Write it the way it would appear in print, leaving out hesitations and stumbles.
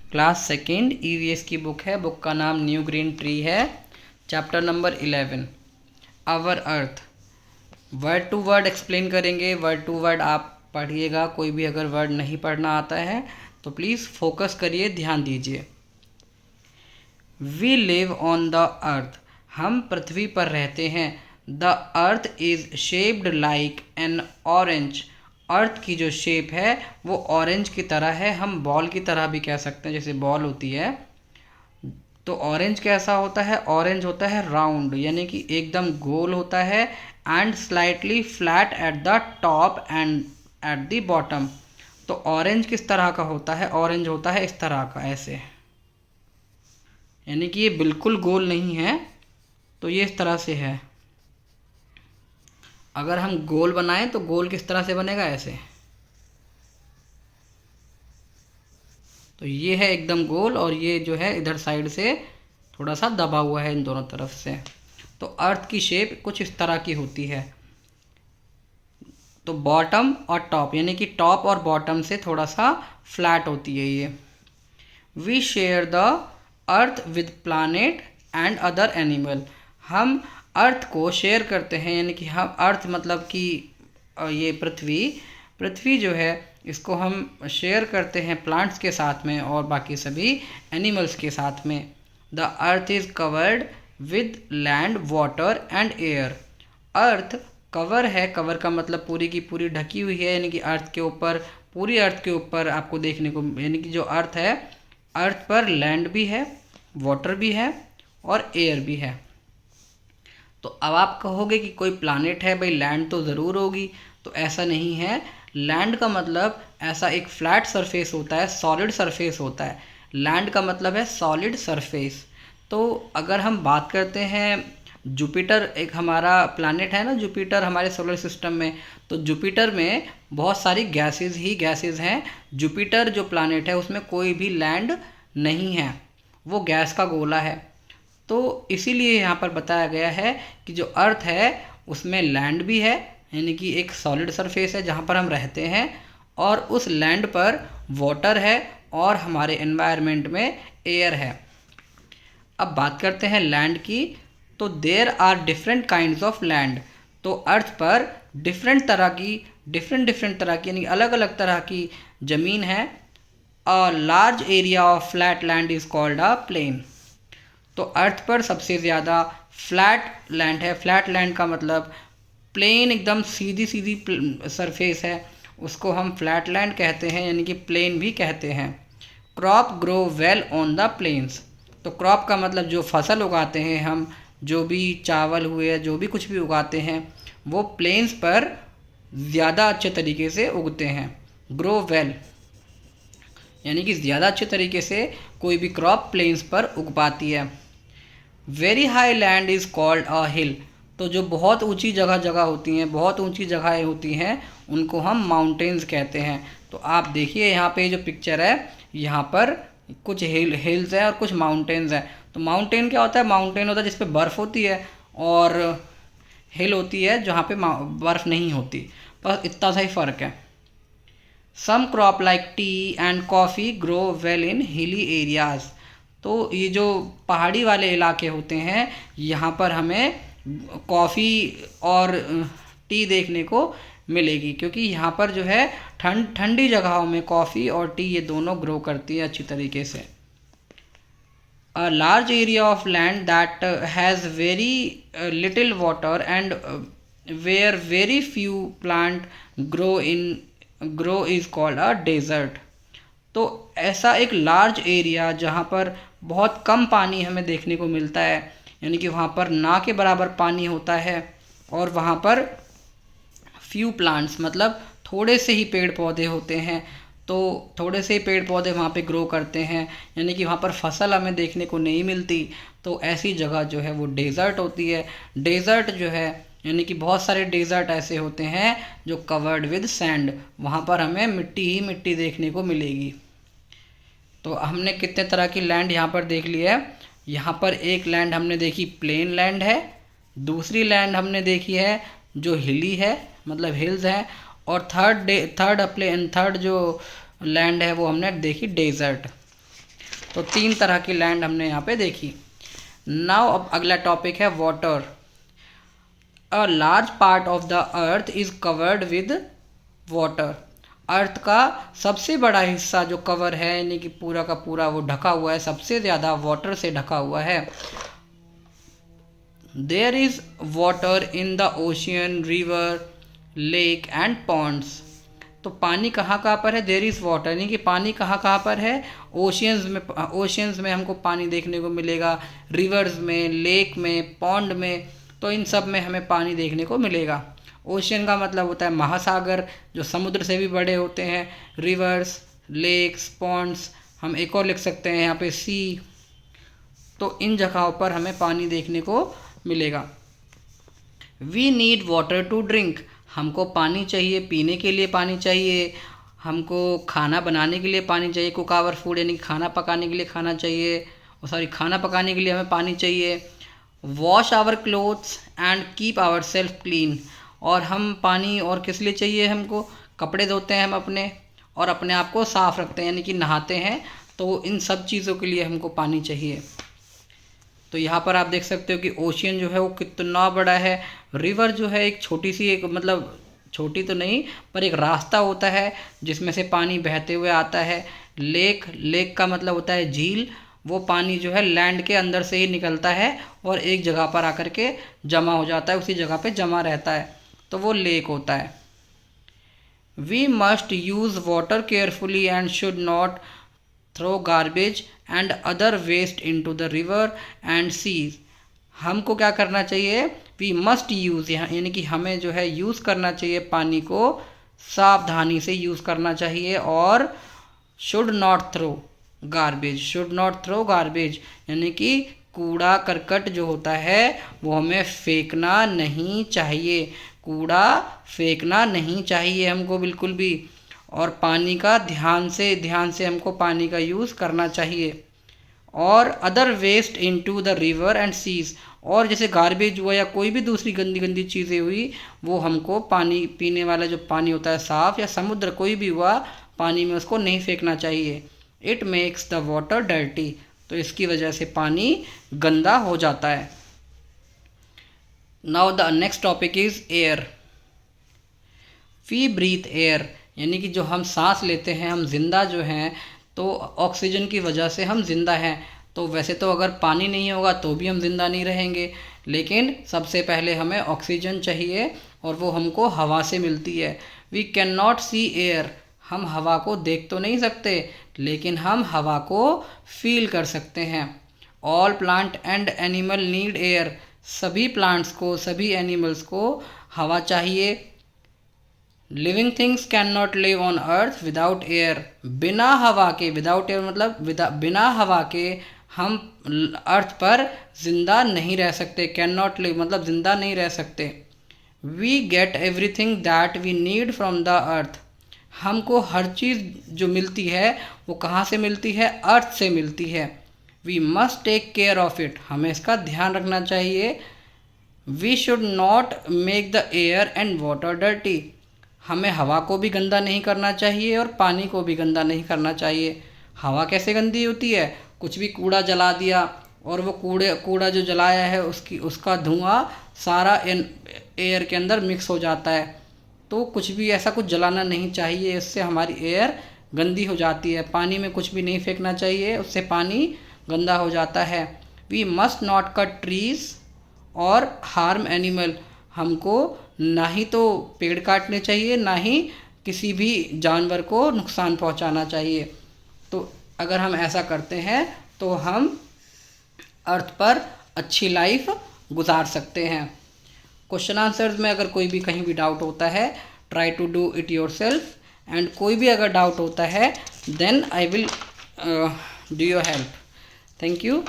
Class second EVS की book है। Book का नाम न्यू ग्रीन ट्री है। Chapter number 11 our earth. Word to word explain करेंगे। वर्ड टू वर्ड आप पढ़िएगा। कोई भी अगर वर्ड नहीं पढ़ना आता है तो प्लीज़ फोकस करिए, ध्यान दीजिए। We live on the earth. हम पृथ्वी पर रहते हैं। The earth is shaped like an orange. Earth की जो शेप है वो ऑरेंज की तरह है। हम बॉल की तरह भी कह सकते हैं, जैसे बॉल होती है। तो ऑरेंज कैसा होता है? ऑरेंज होता है राउंड, यानी कि एकदम गोल होता है। And slightly flat at the top and at the bottom. तो ऑरेंज किस तरह का होता है? ऑरेंज होता है इस तरह का, ऐसे, यानी कि ये बिल्कुल गोल नहीं है। तो ये इस तरह से है। अगर हम गोल बनाएं तो गोल किस तरह से बनेगा? ऐसे। तो ये है एकदम गोल, और ये जो है इधर साइड से थोड़ा सा दबा हुआ है इन दोनों तरफ से। तो अर्थ की शेप कुछ इस तरह की होती है। तो बॉटम और टॉप, यानी कि टॉप और बॉटम से थोड़ा सा फ्लैट होती है ये। We share the earth with planet and other animal. हम अर्थ को शेयर करते हैं, यानी कि हम अर्थ मतलब कि ये पृथ्वी जो है इसको हम शेयर करते हैं प्लांट्स के साथ में और बाकी सभी एनिमल्स के साथ में। The earth is covered with land, water and air. Earth cover है। कवर का मतलब पूरी की पूरी ढकी हुई है, यानी कि अर्थ के ऊपर, पूरी अर्थ के ऊपर आपको देखने को, यानी कि जो अर्थ है, अर्थ पर लैंड भी है, वाटर भी है और एयर भी है। तो अब आप कहोगे कि कोई प्लानेट है, भाई लैंड तो ज़रूर होगी। तो ऐसा नहीं है। लैंड का मतलब ऐसा एक फ्लैट सरफेस होता है, सॉलिड सरफेस होता है। लैंड का मतलब है सॉलिड सरफेस। तो अगर हम बात करते हैं, जुपिटर एक हमारा प्लैनेट है ना, जुपिटर हमारे सोलर सिस्टम में। तो जुपिटर में बहुत सारी गैसेस ही गैसेस हैं। जुपिटर जो प्लैनेट है उसमें कोई भी लैंड नहीं है, वो गैस का गोला है। तो इसीलिए यहाँ पर बताया गया है कि जो अर्थ है उसमें लैंड भी है, यानी कि एक सॉलिड सरफेस है जहाँ पर हम रहते हैं, और उस लैंड पर वाटर है और हमारे एनवायरनमेंट में एयर है। अब बात करते हैं लैंड की। तो there are different kinds of land. तो अर्थ पर डिफरेंट तरह की यानी अलग अलग तरह की ज़मीन है। A large area of flat land is called a plain. तो अर्थ पर सबसे ज़्यादा फ्लैट लैंड है। फ्लैट लैंड का मतलब प्लेन, एकदम सीधी सीधी सरफेस है, उसको हम फ्लैट लैंड कहते हैं, यानी कि प्लेन भी कहते हैं। Crop grow well on the plains. तो क्रॉप का मतलब जो फसल उगाते हैं हम, जो भी चावल हुए, जो भी कुछ भी उगाते हैं, वो प्लेन्स पर ज़्यादा अच्छे तरीके से उगते हैं। ग्रो वेल यानी कि ज़्यादा अच्छे तरीके से कोई भी क्रॉप प्लेन्स पर उग पाती है। Very high land is called a hill. तो जो बहुत ऊंची जगह होती हैं, बहुत ऊंची जगहें होती हैं, उनको हम माउंटेन्स कहते हैं। तो आप देखिए यहाँ पे जो पिक्चर है, यहाँ पर कुछ हिल्स हैं और कुछ माउंटेन्स हैं। तो माउंटेन क्या होता है? माउंटेन होता है जिस पे बर्फ़ होती है, और हिल होती है जहाँ पे बर्फ़ नहीं होती। बस इतना सा ही फ़र्क है। Some crop like tea and coffee grow well in hilly areas. तो ये जो पहाड़ी वाले इलाके होते हैं, यहाँ पर हमें कॉफ़ी और टी देखने को मिलेगी, क्योंकि यहाँ पर जो है ठंडी जगहों में कॉफ़ी और टी ये दोनों ग्रो करती है अच्छी तरीके से। A large area of land that has very little water and where very few plant grow is called a desert. तो ऐसा एक लार्ज एरिया जहाँ पर बहुत कम पानी हमें देखने को मिलता है, यानी कि वहाँ पर ना के बराबर पानी होता है, और वहाँ पर फ्यू प्लांट्स मतलब थोड़े से ही पेड़ पौधे होते हैं। तो थोड़े से ही पेड़ पौधे वहाँ पे ग्रो करते हैं, यानी कि वहाँ पर फसल हमें देखने को नहीं मिलती। तो ऐसी जगह जो है वो डेज़र्ट होती है। डेज़र्ट जो है, यानी कि बहुत सारे डेज़र्ट ऐसे होते हैं जो कवर्ड विद सैंड, वहाँ पर हमें मिट्टी ही मिट्टी देखने को मिलेगी। तो हमने कितने तरह की लैंड यहाँ पर देख ली है। यहाँ पर एक लैंड हमने देखी प्लेन लैंड है, दूसरी लैंड हमने देखी है जो हिली है, मतलब हिल्स है, और थर्ड जो लैंड है वो हमने देखी डेजर्ट। तो 3 तरह की लैंड हमने यहाँ पे देखी। नाउ अब अगला टॉपिक है water. A large part of the earth is covered with water. Earth का सबसे बड़ा हिस्सा जो कवर है यानी कि पूरा का पूरा वो ढका हुआ है, सबसे ज़्यादा वाटर से ढका हुआ है। There is water in the ocean, river, lake and ponds. तो पानी कहाँ कहाँ पर है? देयर इज़ वाटर यानी कि पानी कहाँ कहाँ पर है? ओशियंस में हमको पानी देखने को मिलेगा, रिवर्स में, लेक में, पॉन्ड में, तो इन सब में हमें पानी देखने को मिलेगा। ओशियन का मतलब होता है महासागर जो समुद्र से भी बड़े होते हैं। रिवर्स, लेक्स, पॉन्ड्स, हम एक और लिख सकते हैं यहाँ पे सी। तो इन जगहों पर हमें पानी देखने को मिलेगा। We need water to drink. हमको पानी चाहिए, पीने के लिए पानी चाहिए, हमको खाना बनाने के लिए पानी चाहिए, कुक आवर फूड यानी खाना पकाने के लिए खाना पकाने के लिए हमें पानी चाहिए। Wash our clothes and keep our self clean. और हम पानी और किस लिए चाहिए? हमको कपड़े धोते हैं हम अपने, और अपने आप को साफ़ रखते हैं यानी कि नहाते हैं, तो इन सब चीज़ों के लिए हमको पानी चाहिए। तो यहाँ पर आप देख सकते हो कि ओशियन जो है वो कितना बड़ा है। रिवर जो है एक छोटी सी, एक मतलब छोटी तो नहीं पर एक रास्ता होता है जिसमें से पानी बहते हुए आता है। लेक का मतलब होता है झील। वो पानी जो है लैंड के अंदर से ही निकलता है और एक जगह पर आकर के जमा हो जाता है, उसी जगह पे जमा रहता है, तो वो लेक होता है। We must use water carefully and should not throw garbage and other waste into the river and seas. हमको क्या करना चाहिए? वी मस्ट यूज़, यानी कि हमें जो है यूज़ करना चाहिए पानी को, सावधानी से यूज़ करना चाहिए। और शुड नॉट थ्रो गार्बेज यानी कि कूड़ा करकट जो होता है वो हमें फेंकना नहीं चाहिए। कूड़ा फेंकना नहीं चाहिए हमको बिल्कुल भी। और पानी का ध्यान से हमको पानी का यूज़ करना चाहिए। और other waste into the river and seas, और जैसे गार्बेज हुआ या कोई भी दूसरी गंदी चीज़ें हुई, वो हमको पानी पीने वाला जो पानी होता है साफ़, या समुद्र कोई भी हुआ पानी में, उसको नहीं फेंकना चाहिए। It makes the water dirty, तो इसकी वजह से पानी गंदा हो जाता है। Now the next topic is air. We breathe air यानी कि जो हम सांस लेते हैं, हम जिंदा जो हैं, तो ऑक्सीजन की वजह से हम जिंदा हैं। तो वैसे तो अगर पानी नहीं होगा तो भी हम जिंदा नहीं रहेंगे, लेकिन सबसे पहले हमें ऑक्सीजन चाहिए और वो हमको हवा से मिलती है। We can not see air, हम हवा को देख तो नहीं सकते लेकिन हम हवा को फील कर सकते हैं। All plant and animal need air, सभी प्लांट्स को, सभी एनिमल्स को हवा चाहिए। Living things can not live on earth without air, बिना हवा के, विदाउट एयर मतलब बिना हवा के हम अर्थ पर जिंदा नहीं रह सकते। कैन नॉट लिव मतलब जिंदा नहीं रह सकते। We get everything that we need from the earth, हमको हर चीज़ जो मिलती है वो कहाँ से मिलती है? अर्थ से मिलती है। We must take care of it, हमें इसका ध्यान रखना चाहिए। We should not make the air and water dirty, हमें हवा को भी गंदा नहीं करना चाहिए और पानी को भी गंदा नहीं करना चाहिए। हवा कैसे गंदी होती है? कुछ भी कूड़ा जला दिया और वो कूड़ा जो जलाया है उसका धुआं सारा एयर के अंदर मिक्स हो जाता है। तो कुछ भी ऐसा कुछ जलाना नहीं चाहिए, इससे हमारी एयर गंदी हो जाती है। पानी में कुछ भी नहीं फेंकना चाहिए, उससे पानी गंदा हो जाता है। We must not cut trees और हार्म एनिमल, हमको ना ही तो पेड़ काटने चाहिए ना ही किसी भी जानवर को नुकसान पहुंचाना चाहिए। तो अगर हम ऐसा करते हैं तो हम अर्थ पर अच्छी लाइफ गुजार सकते हैं। क्वेश्चन आंसर्स में अगर कोई भी कहीं भी डाउट होता है, try to do it yourself, and कोई भी अगर डाउट होता है then I will do your help. Thank you.